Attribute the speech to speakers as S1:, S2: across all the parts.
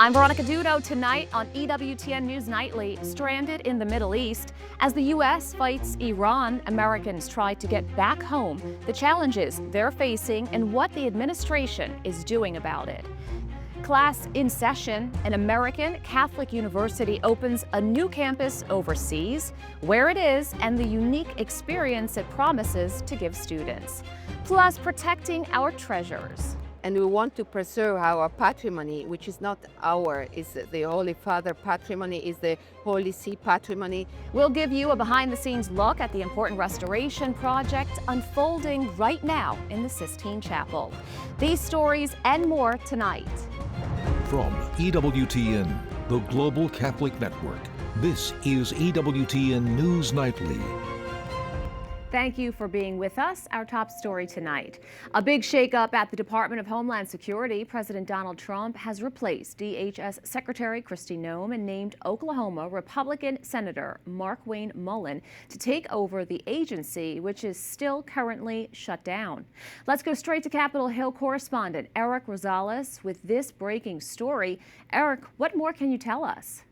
S1: I'm Veronica Dudo. Tonight on EWTN News Nightly, stranded in the Middle East. As the U.S. fights Iran, Americans try to get back home, the challenges they're facing, and what the administration is doing about it. Class in session, an American Catholic university opens a new campus overseas, where it is, and the unique experience it promises to give students. Plus, protecting our treasures.
S2: And we want to preserve our patrimony, which is not our, is the Holy Father patrimony, is the Holy See patrimony.
S1: We'll give you a behind-the-scenes look at the important restoration project unfolding right now in the Sistine Chapel. These stories and more tonight.
S3: From EWTN, the Global Catholic Network, this is EWTN News Nightly.
S1: Thank you for being with us. Our top story tonight. A big shakeup at the Department of Homeland Security. President Donald Trump has replaced DHS Secretary Kristi Noem and named Oklahoma Republican Senator Markwayne Mullin to take over the agency, which is still currently shut down. Let's go straight to Capitol Hill correspondent Eric Rosales with this breaking story. Eric, what more can you tell us?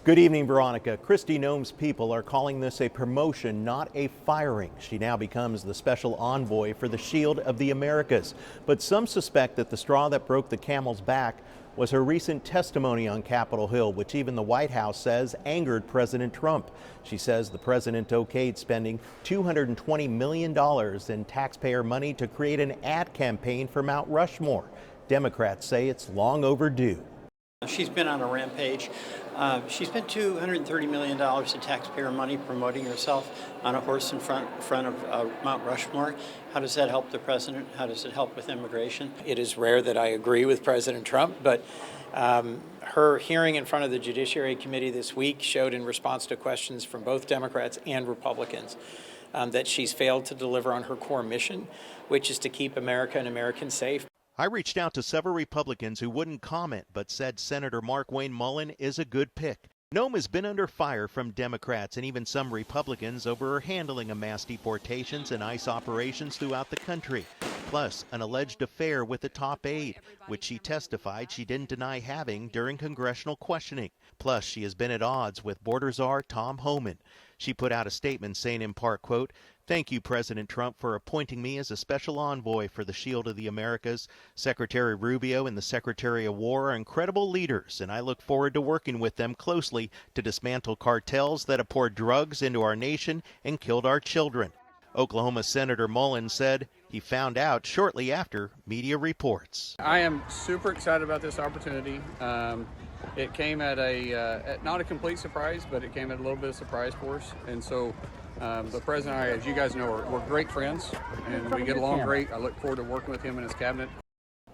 S4: Good evening, Veronica. Kristi Noem's people are calling this a promotion, not a firing. She now becomes the special envoy for the Shield of the Americas. But some suspect that the straw that broke the camel's back was her recent testimony on Capitol Hill, which even the White House says angered President Trump. She says the president okayed spending $220 million in taxpayer money to create an ad campaign for Mount Rushmore. Democrats say it's long overdue.
S5: She's been on a rampage. She spent $230 million in taxpayer money promoting herself on a horse in front of Mount Rushmore. How does that help the president? How does it help with immigration?
S6: It is rare that I agree with President Trump, but her hearing in front of the Judiciary Committee this week showed, in response to questions from both Democrats and Republicans, that she's failed to deliver on her core mission, which is to keep America and Americans safe.
S4: I reached out to several Republicans who wouldn't comment but said Senator Markwayne Mullin is a good pick. Noem has been under fire from Democrats and even some Republicans over her handling of mass deportations and ICE operations throughout the country, plus an alleged affair with a top aide, which she testified she didn't deny having during congressional questioning. Plus, she has been at odds with border czar Tom Homan. She put out a statement saying in part, quote, "Thank you, President Trump, for appointing me as a special envoy for the Shield of the Americas. Secretary Rubio and the Secretary of War are incredible leaders, and I look forward to working with them closely to dismantle cartels that have poured drugs into our nation and killed our children." Oklahoma Senator Mullin said he found out shortly after media reports.
S7: I am super excited about this opportunity. It came at not a complete surprise, but it came at a little bit of surprise for us. And so the president and I, as you guys know, we're great friends, and we get along great. I look forward to working with him and his cabinet.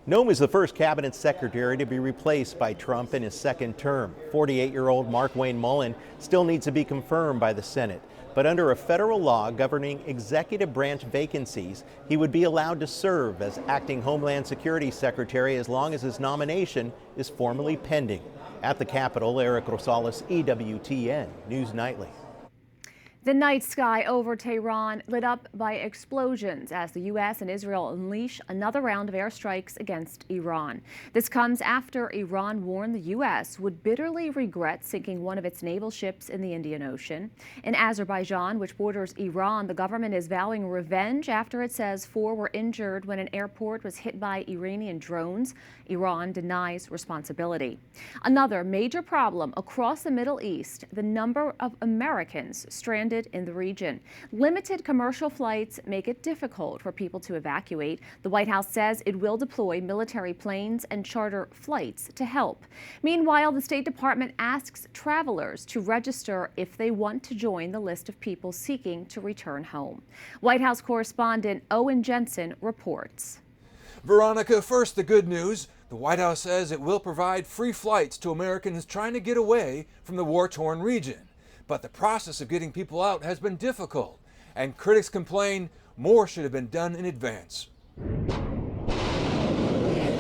S4: Noem is the first cabinet secretary to be replaced by Trump in his second term. 48-year-old Markwayne Mullin still needs to be confirmed by the Senate. But under a federal law governing executive branch vacancies, he would be allowed to serve as acting Homeland Security Secretary as long as his nomination is formally pending. At the Capitol, Eric Rosales, EWTN News Nightly.
S1: The night sky over Tehran lit up by explosions as the U.S. and Israel unleash another round of airstrikes against Iran. This comes after Iran warned the U.S. would bitterly regret sinking one of its naval ships in the Indian Ocean. In Azerbaijan, which borders Iran, the government is vowing revenge after it says 4 were injured when an airport was hit by Iranian drones. Iran denies responsibility. Another major problem across the Middle East, the number of Americans stranded in the region. Limited commercial flights make it difficult for people to evacuate. The White House says it will deploy military planes and charter flights to help. Meanwhile, the State Department asks travelers to register if they want to join the list of people seeking to return home. White House correspondent Owen Jensen reports.
S8: Veronica, first the good news. The White House says it will provide free flights to Americans trying to get away from the war-torn region. But the process of getting people out has been difficult, and critics complain more should have been done in advance.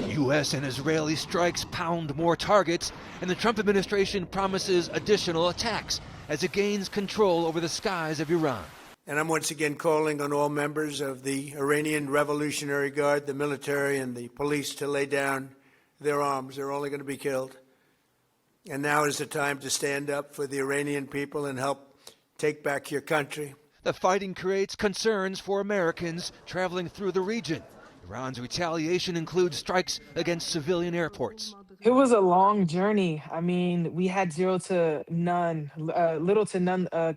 S9: U.S. and Israeli strikes pound more targets, and the Trump administration promises additional attacks as it gains control over the skies of Iran.
S10: And I'm once again calling on all members of the Iranian Revolutionary Guard, the military and the police, to lay down their arms. They're only going to be killed. And now is the time to stand up for the Iranian people and help take back your country.
S9: The fighting creates concerns for Americans traveling through the region. Iran's retaliation includes strikes against civilian airports.
S11: It was a long journey. I mean, we had little to none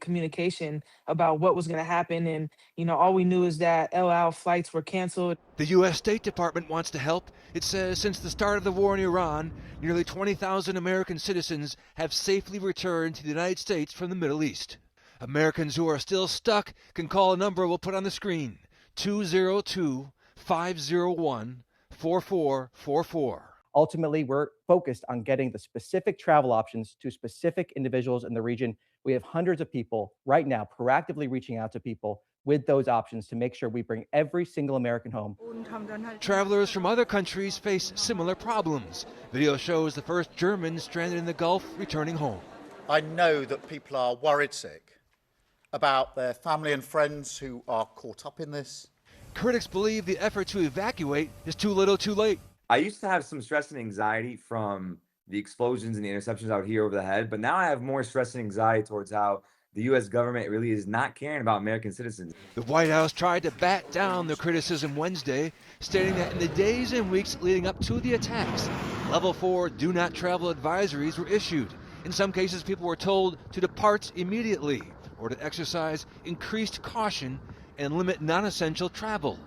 S11: communication about what was going to happen. And, all we knew is that El Al flights were canceled.
S9: The U.S. State Department wants to help. It says since the start of the war in Iran, nearly 20,000 American citizens have safely returned to the United States from the Middle East. Americans who are still stuck can call a number we'll put on the screen, 202-501-4444.
S12: Ultimately, we're focused on getting the specific travel options to specific individuals in the region. We have hundreds of people right now proactively reaching out to people with those options to make sure we bring every single American home.
S9: Travelers from other countries face similar problems. Video shows the first Germans stranded in the Gulf returning home.
S13: I know that people are worried sick about their family and friends who are caught up in this.
S9: Critics believe the effort to evacuate is too little too late.
S14: I used to have some stress and anxiety from the explosions and the interceptions out here over the head, but now I have more stress and anxiety towards how the U.S. government really is not caring about American citizens.
S9: The White House tried to bat down the criticism Wednesday, stating that in the days and weeks leading up to the attacks, Level 4 do not travel advisories were issued. In some cases, people were told to depart immediately or to exercise increased caution and limit non-essential travel.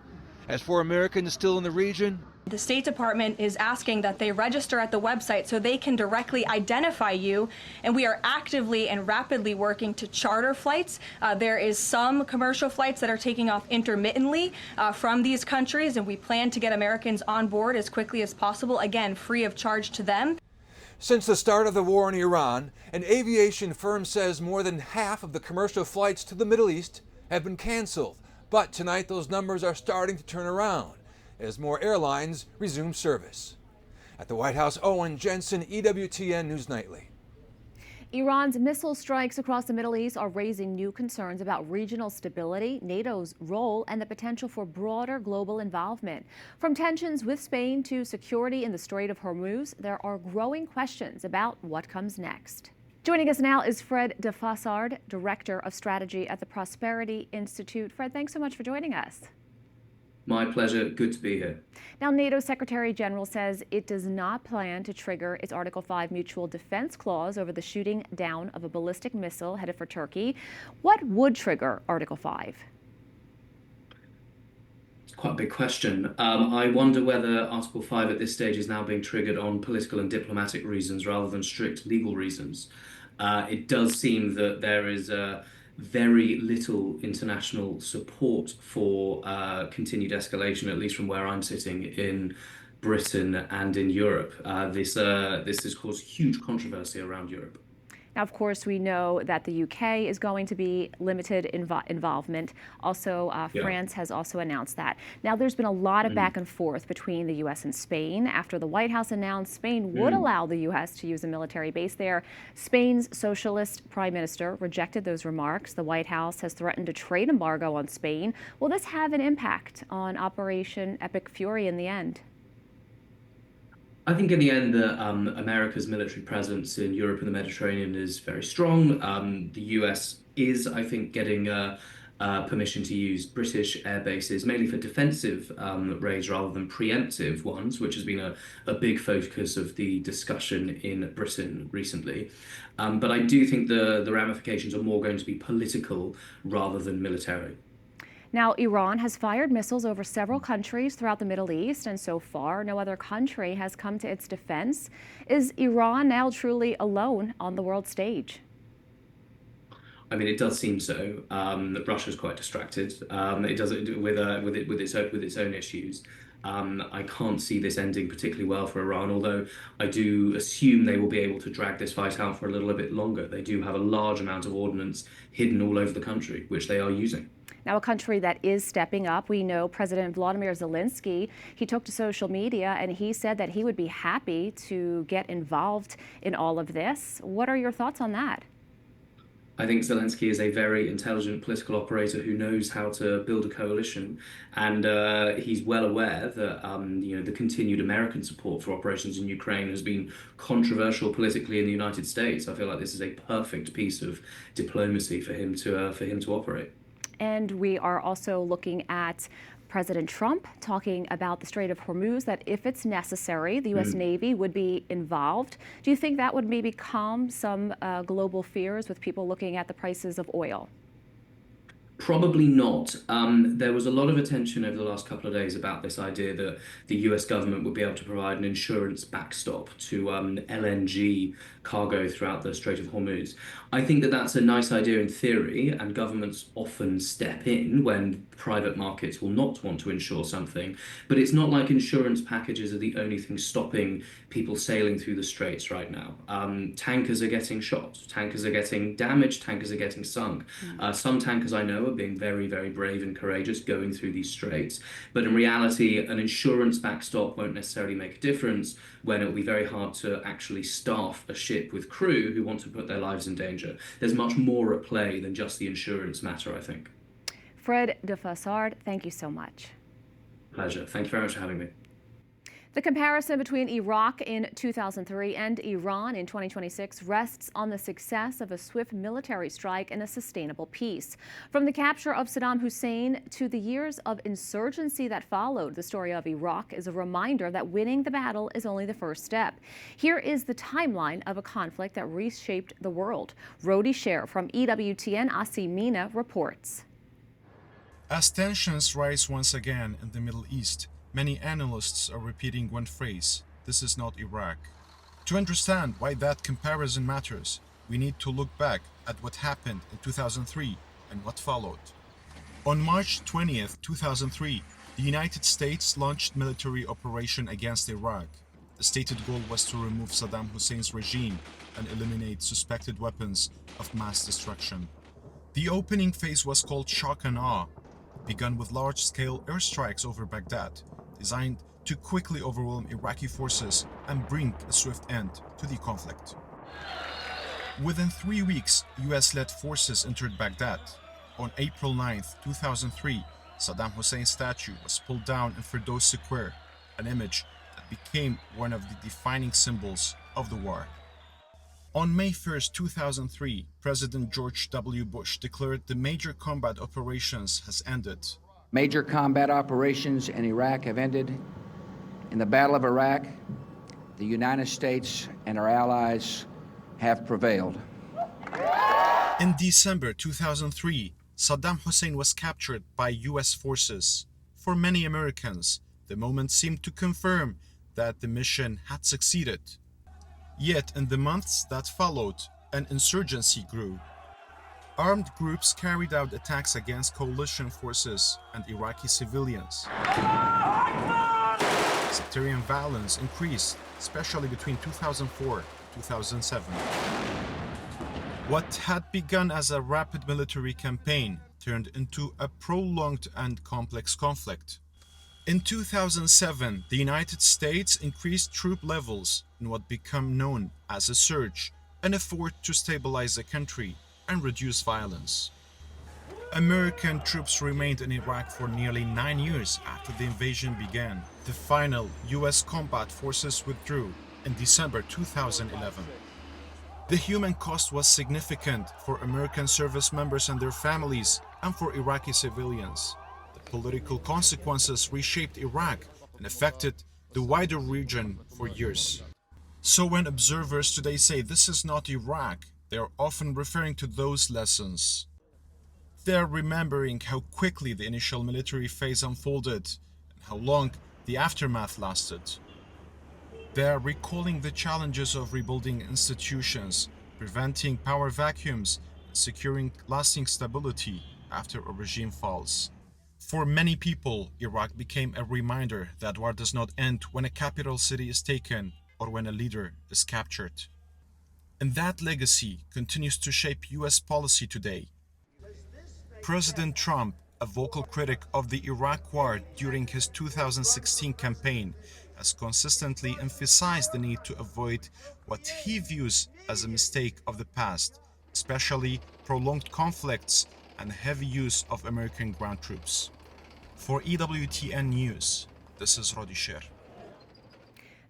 S9: As for Americans still in the region,
S15: the State Department is asking that they register at the website so they can directly identify you, and we are actively and rapidly working to charter flights. There is some commercial flights that are taking off intermittently from these countries, and we plan to get Americans on board as quickly as possible, again, free of charge to them.
S8: Since the start of the war in Iran, an aviation firm says more than half of the commercial flights to the Middle East have been canceled. But tonight those numbers are starting to turn around as more airlines resume service. At the White House, Owen Jensen, EWTN News Nightly.
S1: Iran's missile strikes across the Middle East are raising new concerns about regional stability, NATO's role, and the potential for broader global involvement. From tensions with Spain to security in the Strait of Hormuz, there are growing questions about what comes next. Joining us now is Fred de Fassard, Director of Strategy at the Prosperity Institute. Fred, thanks so much for joining us.
S16: My pleasure. Good to be here.
S1: Now, NATO Secretary General says it does not plan to trigger its Article 5 mutual defense clause over the shooting down of a ballistic missile headed for Turkey. What would trigger Article 5?
S16: It's quite a big question. I wonder whether Article 5 at this stage is now being triggered on political and diplomatic reasons rather than strict legal reasons. It does seem that there is very little international support for continued escalation, at least from where I'm sitting in Britain and in Europe. This has caused huge controversy around Europe.
S1: Now, of course, we know that the UK is going to be limited involvement. Also, France has also announced that. Now, there's been a lot of back and forth between the U.S. and Spain. After the White House announced Spain would allow the U.S. to use a military base there, Spain's socialist prime minister rejected those remarks. The White House has threatened a trade embargo on Spain. Will this have an impact on Operation Epic Fury in the end?
S16: I think in the end that America's military presence in Europe and the Mediterranean is very strong. The US is, I think, getting permission to use British air bases, mainly for defensive raids rather than preemptive ones, which has been a big focus of the discussion in Britain recently. But I do think the ramifications are more going to be political rather than military.
S1: Now, Iran has fired missiles over several countries throughout the Middle East, and so far, no other country has come to its defense. Is Iran now truly alone on the world stage?
S16: I mean, it does seem so. Russia's quite distracted. It does it with its own issues. I can't see this ending particularly well for Iran, although I do assume they will be able to drag this fight out for a little bit longer. They do have a large amount of ordnance hidden all over the country, which they are using.
S1: Now, a country that is stepping up, we know President Vladimir Zelensky, he took to social media and he said that he would be happy to get involved in all of this. What are your thoughts on that?
S16: I think Zelensky is a very intelligent political operator who knows how to build a coalition, and he's well aware that the continued American support for operations in Ukraine has been controversial politically in the United States. I feel like this is a perfect piece of diplomacy for him to operate.
S1: And we are also looking at President Trump talking about the Strait of Hormuz, that if it's necessary, the U.S. Navy would be involved. Do you think that would maybe calm some global fears with people looking at the prices of oil?
S16: Probably not. There was a lot of attention over the last couple of days about this idea that the US government would be able to provide an insurance backstop to LNG cargo throughout the Strait of Hormuz. I think that that's a nice idea in theory, and governments often step in when private markets will not want to insure something. But it's not like insurance packages are the only thing stopping people sailing through the straits right now. Tankers are getting shot, tankers are getting damaged, tankers are getting sunk. Some tankers I know are being very, very brave and courageous going through these straits. But in reality, an insurance backstop won't necessarily make a difference when it will be very hard to actually staff a ship with crew who want to put their lives in danger. There's much more at play than just the insurance matter, I think.
S1: Fred de Fassard, thank you so much.
S16: Pleasure. Thank you very much for having me.
S1: The comparison between Iraq in 2003 and Iran in 2026 rests on the success of a swift military strike and a sustainable peace. From the capture of Saddam Hussein to the years of insurgency that followed, the story of Iraq is a reminder that winning the battle is only the first step. Here is the timeline of a conflict that reshaped the world. Rodi Sher from EWTN Asimina reports.
S17: As tensions rise once again in the Middle East, many analysts are repeating one phrase: this is not Iraq. To understand why that comparison matters, we need to look back at what happened in 2003 and what followed. On March 20th, 2003, the United States launched military operation against Iraq. The stated goal was to remove Saddam Hussein's regime and eliminate suspected weapons of mass destruction. The opening phase was called Shock and Awe, begun with large-scale airstrikes over Baghdad, designed to quickly overwhelm Iraqi forces and bring a swift end to the conflict. Within 3 weeks, US-led forces entered Baghdad. On April 9, 2003, Saddam Hussein's statue was pulled down in Firdaus Square, an image that became one of the defining symbols of the war. On May 1, 2003, President George W. Bush declared the major combat operations has ended.
S18: Major combat operations in Iraq have ended. In the Battle of Iraq, the United States and our allies have prevailed.
S17: In December 2003, Saddam Hussein was captured by US forces. For many Americans, the moment seemed to confirm that the mission had succeeded. Yet in the months that followed, an insurgency grew. Armed groups carried out attacks against coalition forces and Iraqi civilians. Sectarian violence increased, especially between 2004 and 2007. What had begun as a rapid military campaign turned into a prolonged and complex conflict. In 2007, the United States increased troop levels in what became known as a surge, an effort to stabilize the country and reduce violence. American troops remained in Iraq for nearly 9 years after the invasion began. The final US combat forces withdrew in December 2011. The human cost was significant for American service members and their families, and for Iraqi civilians. The political consequences reshaped Iraq and affected the wider region for years. So when observers today say this is not Iraq, they are often referring to those lessons. They are remembering how quickly the initial military phase unfolded and how long the aftermath lasted. They are recalling the challenges of rebuilding institutions, preventing power vacuums, and securing lasting stability after a regime falls. For many people, Iraq became a reminder that war does not end when a capital city is taken or when a leader is captured. And that legacy continues to shape US policy today. President Trump, a vocal critic of the Iraq war during his 2016 campaign, has consistently emphasized the need to avoid what he views as a mistake of the past, especially prolonged conflicts and heavy use of American ground troops. For EWTN News, this is Rodi Sher.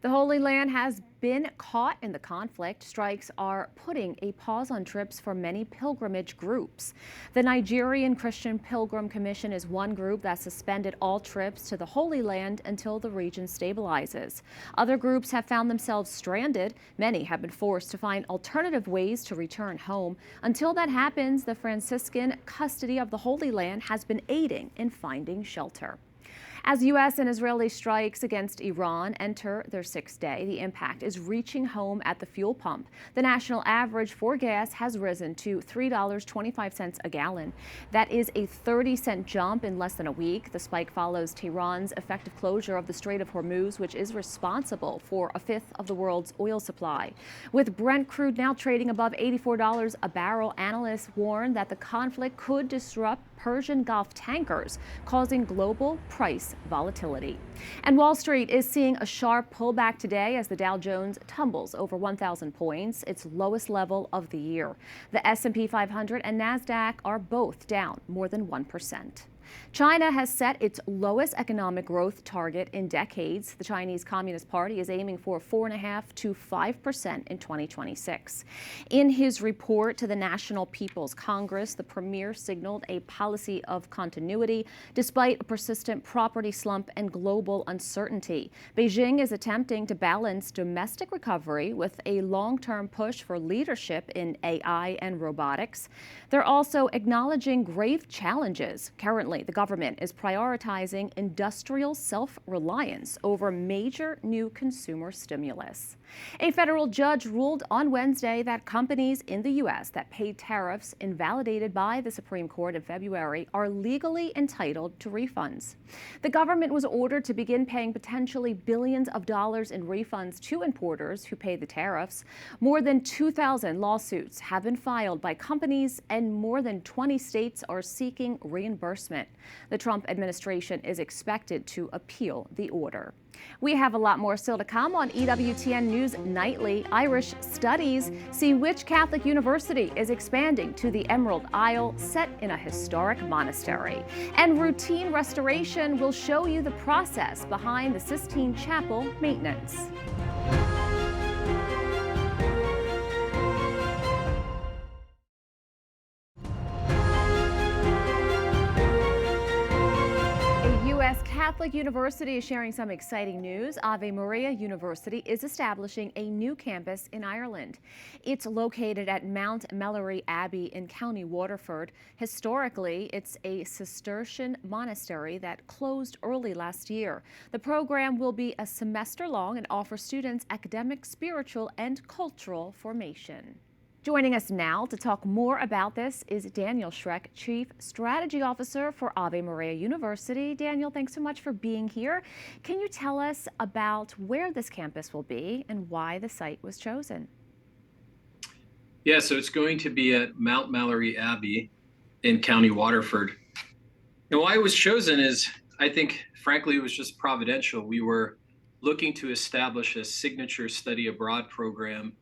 S1: The Holy Land has been caught in the conflict. Strikes are putting a pause on trips for many pilgrimage groups. The Nigerian Christian Pilgrim Commission is one group that suspended all trips to the Holy Land until the region stabilizes. Other groups have found themselves stranded. Many have been forced to find alternative ways to return home. Until that happens, the Franciscan custody of the Holy Land has been aiding in finding shelter. As U.S. and Israeli strikes against Iran enter their sixth day, the impact is reaching home at the fuel pump. The national average for gas has risen to $3.25 a gallon. That is a 30-cent jump in less than a week. The spike follows Tehran's effective closure of the Strait of Hormuz, which is responsible for a fifth of the world's oil supply. With Brent crude now trading above $84 a barrel, analysts warn that the conflict could disrupt Persian Gulf tankers, causing global price volatility. And Wall Street is seeing a sharp pullback today as the Dow Jones tumbles over 1,000 points, its lowest level of the year. The S&P 500 and NASDAQ are both down more than 1%. China has set its lowest economic growth target in decades. The Chinese Communist Party is aiming for 4.5% to 5% in 2026. In his report to the National People's Congress, the premier signaled a policy of continuity despite a persistent property slump and global uncertainty. Beijing is attempting to balance domestic recovery with a long-term push for leadership in AI and robotics. They're also acknowledging grave challenges. Currently, the government is prioritizing industrial self-reliance over major new consumer stimulus. A federal judge ruled on Wednesday that companies in the U.S. that paid tariffs invalidated by the Supreme Court in February are legally entitled to refunds. The government was ordered to begin paying potentially billions of dollars in refunds to importers who paid the tariffs. More than 2,000 lawsuits have been filed by companies, and more than 20 states are seeking reimbursement. The Trump administration is expected to appeal the order. We have a lot more still to come on EWTN News Nightly. Irish studies see which Catholic university is expanding to the Emerald Isle, set in a historic monastery. And routine restoration will show you the process behind the Sistine Chapel maintenance. Catholic University is sharing some exciting news. Ave Maria University is establishing a new campus in Ireland. It's located at Mount Melleray Abbey in County Waterford. Historically, it's a Cistercian monastery that closed early last year. The program will be a semester long and offer students academic, spiritual, and cultural formation. Joining us now to talk more about this is Daniel Schreck, Chief Strategy Officer for Ave Maria University. Daniel, thanks so much for being here. Can you tell us about where this campus will be and why the site was chosen?
S19: Yeah, so it's going to be at Mount Melleray Abbey in County Waterford. And why it was chosen is, I think, frankly, it was just providential. We were looking to establish a signature study abroad program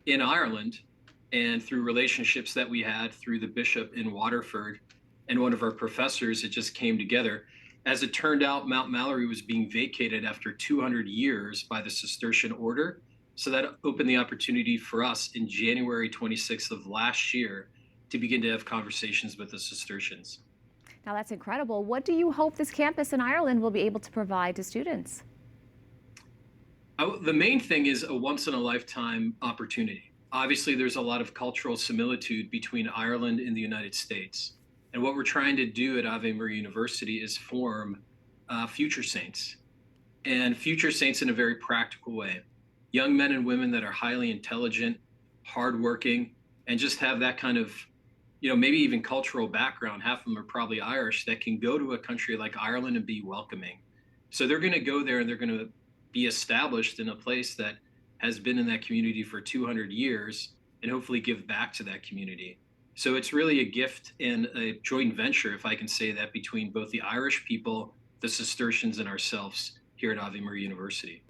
S19: in Ireland. And through relationships that we had through the bishop in Waterford and one of our professors, it just came together. As it turned out, Mount Melleray was being vacated after 200 years by the Cistercian order. So that opened the opportunity for us in January 26th of last year to begin to have conversations with the Cistercians.
S1: Now that's incredible. What do you hope this campus in Ireland will be able to provide to students?
S19: The main thing is a once-in-a-lifetime opportunity. Obviously, there's a lot of cultural similitude between Ireland and the United States. And what we're trying to do at Ave Maria University is form future saints, and future saints in a very practical way. Young men and women that are highly intelligent, hardworking, and just have that kind of, maybe even cultural background. Half of them are probably Irish, that can go to a country like Ireland and be welcoming. So they're going to go there and they're going to be established in a place that has been in that community for 200 years and hopefully give back to that community. So it's really a gift and a joint venture, if I can say that, between both the Irish people, the Cistercians, and ourselves here at Ave Maria University.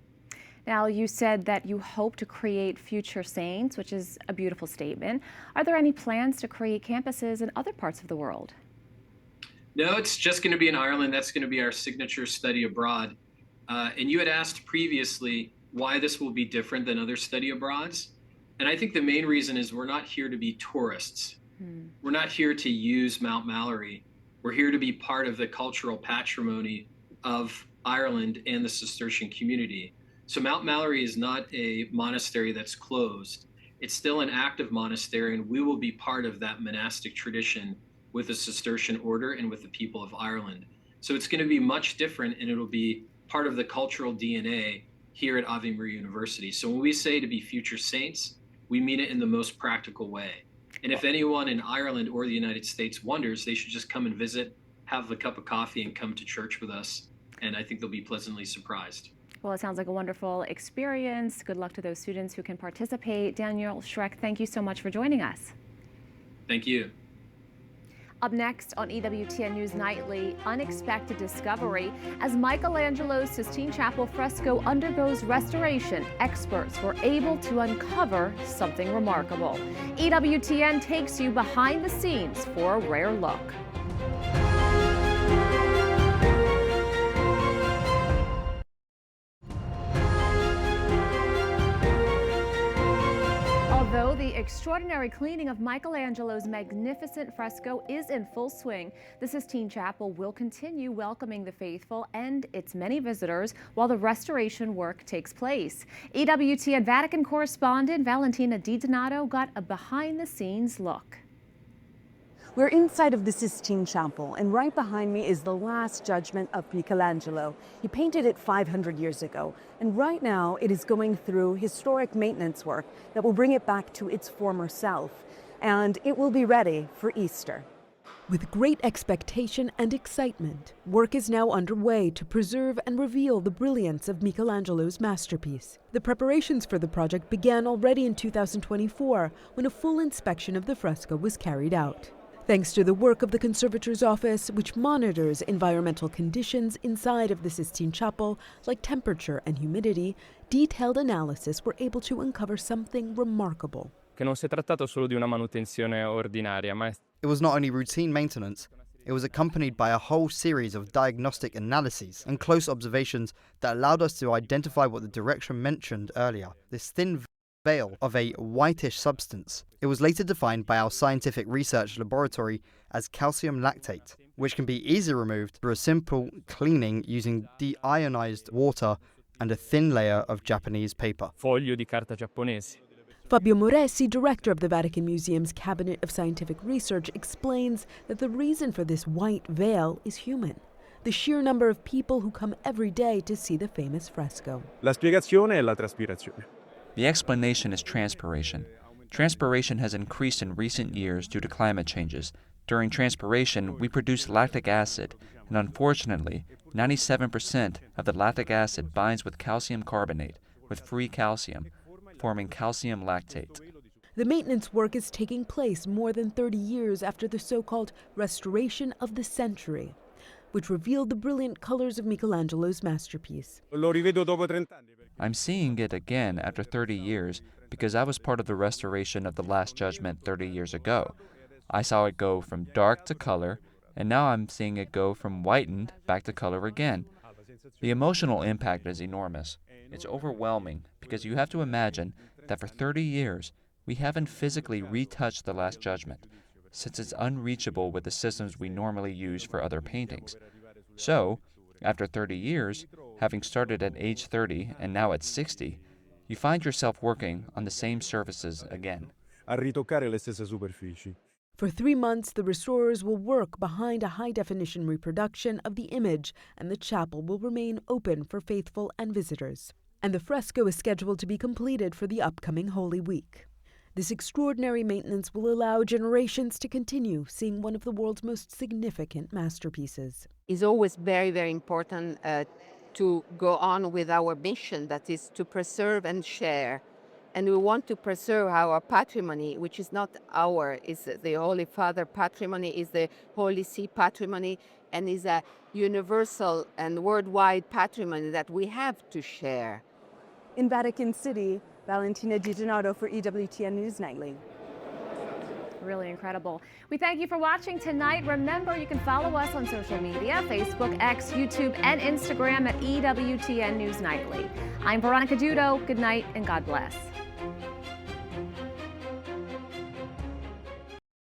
S1: Now, you said that you hope to create future saints, which is a beautiful statement. Are there any plans to create campuses in other parts of the world?
S19: No, it's just going to be in Ireland. That's going to be our signature study abroad. And you had asked previously why this will be different than other study abroads. And I think the main reason is we're not here to be tourists. We're not here to use Mount Mallory. We're here to be part of the cultural patrimony of Ireland and the Cistercian community. So Mount Mallory is not a monastery that's closed. It's still an active monastery, and we will be part of that monastic tradition with the Cistercian order and with the people of Ireland. So it's going to be much different, and it'll be part of the cultural DNA here at Ave Maria University. So when we say to be future saints, we mean it in the most practical way. And if anyone in Ireland or the United States wonders, they should just come and visit, have a cup of coffee, and come to church with us. And I think they'll be pleasantly surprised.
S1: Well, it sounds like a wonderful experience. Good luck to those students who can participate. Daniel Schreck, thank you so much for joining us.
S19: Thank you.
S1: Up next on EWTN News Nightly, unexpected discovery. As Michelangelo's Sistine Chapel fresco undergoes restoration, experts were able to uncover something remarkable. EWTN takes you behind the scenes for a rare look. Although the extraordinary cleaning of Michelangelo's magnificent fresco is in full swing, the Sistine Chapel will continue welcoming the faithful and its many visitors while the restoration work takes place. EWTN Vatican correspondent Valentina Di Donato got a behind-the-scenes look.
S20: We're inside of the Sistine Chapel, and right behind me is the Last Judgment of Michelangelo. He painted it 500 years ago, and right now it is going through historic maintenance work that will bring it back to its former self, and it will be ready for Easter.
S21: With great expectation and excitement, work is now underway to preserve and reveal the brilliance of Michelangelo's masterpiece. The preparations for the project began already in 2024, when a full inspection of the fresco was carried out. Thanks to the work of the Conservator's Office, which monitors environmental conditions inside of the Sistine Chapel, like temperature and humidity, detailed analysis were able to uncover something remarkable.
S22: It
S23: was not only routine maintenance, it was accompanied by a whole series of diagnostic analyses and close observations that allowed us to identify what the director mentioned earlier, this thin veil of a whitish substance. It was later defined by our scientific research laboratory as calcium lactate, which can be easily removed through a simple cleaning using deionized water and a thin layer of Japanese paper.
S22: Foglio di carta giapponese.
S21: Fabio Moresi, director of the Vatican Museum's Cabinet of Scientific Research, explains that the reason for this white veil is human. The sheer number of people who come every day to see the famous fresco.
S22: La spiegazione è la traspirazione.
S24: The explanation is transpiration. Transpiration has increased in recent years due to climate changes. During transpiration, we produce lactic acid, and unfortunately, 97% of the lactic acid binds with calcium carbonate, with free calcium, forming calcium lactate.
S21: The maintenance work is taking place more than 30 years after the so-called restoration of the century, which revealed the brilliant colors of Michelangelo's masterpiece.
S24: I'm seeing it again after 30 years because I was part of the restoration of the Last Judgment 30 years ago. I saw it go from dark to color, and now I'm seeing it go from whitened back to color again. The emotional impact is enormous. It's overwhelming because you have to imagine that for 30 years, we haven't physically retouched the Last Judgment, since it's unreachable with the systems we normally use for other paintings. So, after 30 years, having started at age 30 and now at 60, you find yourself working on the same surfaces again.
S21: For 3 months, the restorers will work behind a high-definition reproduction of the image, and the chapel will remain open for faithful and visitors. And the fresco is scheduled to be completed for the upcoming Holy Week. This extraordinary maintenance will allow generations to continue seeing one of the world's most significant masterpieces.
S2: It's always very, very important to go on with our mission, that is to preserve and share. And we want to preserve our patrimony, which is not our, is the Holy Father patrimony, is the Holy See patrimony, and is a universal and worldwide patrimony that we have to share.
S20: In Vatican City, Valentina DiGennaro for EWTN News Nightly.
S1: Really incredible. We thank you for watching tonight. Remember, you can follow us on social media, Facebook, X, YouTube, and Instagram at EWTN News Nightly. I'm Veronica Judo. Good night and God bless.